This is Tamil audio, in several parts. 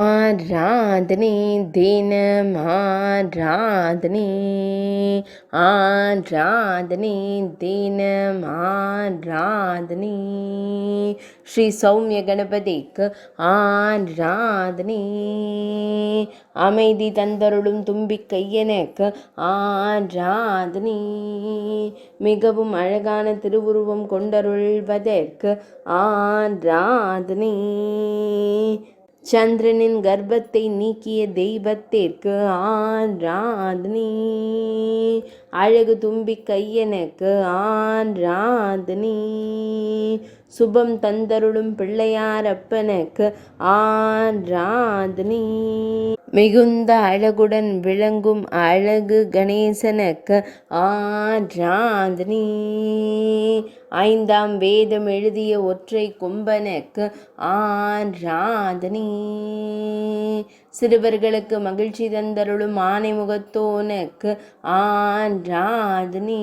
ஆராதனை தினம் ஆராதனை, ஆராதனை தினம் ஆராதனை. ஸ்ரீ சௌமிய கணபதிக்கு ஆராதனை. அமைதி தந்தருளும் தும்பிக்கையனுக்கு ஆராதனை. மிகவும் அழகான திருவுருவம் கொண்டருள்வதற்கு ஆராதனை. சந்திரனின் கர்ப்பத்தை நீக்கிய தெய்வத்திற்கு ஆராதனை. அழகு தும்பி கையனுக்கு ஆராதனை. சுபம் தந்தருளும் பிள்ளையாரப்பனுக்கு ஆராதனை. மிகுந்த அழகுடன் விளங்கும் அழகு கணேசனுக்கு ஆராதனை. ஐந்தாம் வேதம் எழுதிய ஒற்றை கொம்பனுக்கு ஆராதனை. சிறுவர்களுக்கு மகிழ்ச்சி தந்தருளும் ஆனை முகத்தோனுக்கு ஆராதனை.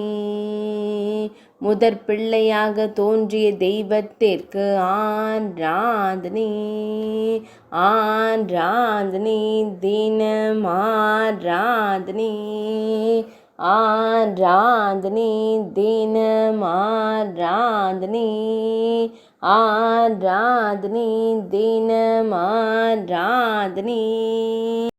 முதற் பிள்ளையாக தோன்றிய தெய்வத்திற்கு ஆராதனை. ஆராதனை தினம் ஆராதனை. ஆராதனை தினம் ஆராதனை. ஆராதனை தினம் ஆராதனை.